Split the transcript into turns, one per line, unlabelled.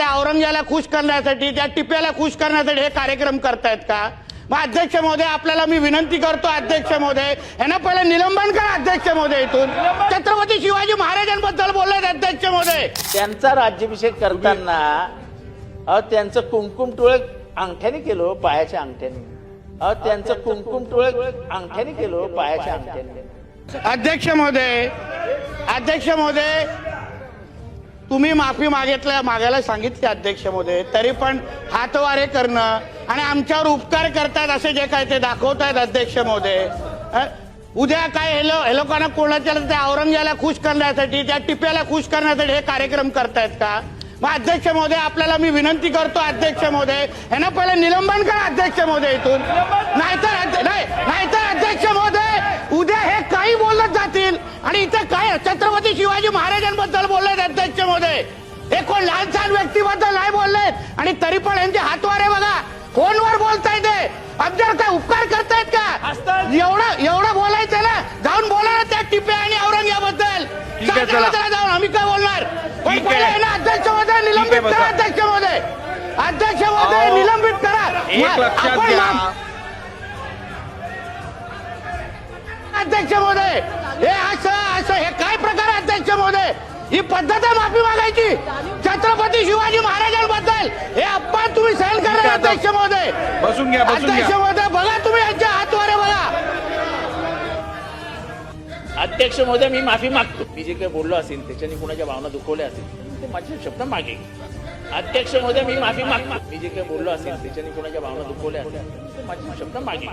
त्या औरंगजेबाला खुश करण्यासाठी, त्या टिप्याला खुश करण्यासाठी हे कार्यक्रम करतायत का? मग अध्यक्ष महोदय, आपल्याला मी विनंती करतो, अध्यक्ष महोदय यांना पहिले निलंबन करा. अध्यक्ष महोदय, इथून छत्रपती शिवाजी महाराजांबद्दल बोललेत अध्यक्ष महोदय.
त्यांचा राज्याभिषेक करताना त्यांचं कुंकुम टोळे अंगठ्याने केलं, पायाच्या अंगठ्याने. त्यांचं कुंकुम टोळे अंगठ्याने केलं, पायाच्या अंगठ्याने.
अध्यक्ष महोदय, तुम्ही माफी मागायला सांगितली अध्यक्ष महोदय, तरी पण हातवारे करणं आणि आमच्यावर उपकार करतात असे जे काय ते दाखवतायत अध्यक्ष महोदय. उद्या काय हे लोकांना कोणाच्या त्या औरंगजेबाला खुश करण्यासाठी, त्या टिप्याला खुश करण्यासाठी हे कार्यक्रम करतायत का? मग अध्यक्ष महोदय, आपल्याला मी विनंती करतो, अध्यक्ष महोदय यांना पहिले निलंबन करा. अध्यक्ष महोदय, इथून नाहीतर अध्यक्ष महोदय उद्या हे काही बोलत जातील आणि इथे काय छत्रपती शिवाजी महाराजांबद्दल बोललेत अध्यक्ष महोदय. हे कोण लहान सहान व्यक्तीबद्दल नाही बोललेत आणि तरी पण यांचे हातवारे बघा, फोनवर बोलतायत. आमच्यावर काय उपकार करतायत का? एवढं बोलायचं ना, जाऊन बोला ना त्या टिप्या आणि औरंगजेबाबद्दल. जाऊन आम्ही काय बोलणार? पण पहिले ना अध्यक्ष महोदय निलंबित करा. अध्यक्ष महोदय निलंबित करा. अध्यक्ष महोदय, हे असं हे काय प्रकार आहे अध्यक्ष महोदय? ही पद्धत आहे माफी मागायची छत्रपती शिवाजी महाराजांबद्दल. हे अपमान तुम्ही सहन करा अध्यक्ष महोदय.
बसून घ्या.
अध्यक्ष महोदय, बघा तुम्ही यांच्या हातवारे बघा.
अध्यक्ष महोदय, मी माफी मागतो. मी जे काही बोललो असेल त्याच्याने कुणाच्या भावना दुखवल्या असेल ते माझे शब्द मागे. अध्यक्ष महोदय, मी माफी मागतो. मी जे काही बोललो असेल त्याच्याने कुणाच्या भावना दुखवल्या असेल ते माझे शब्द मागे.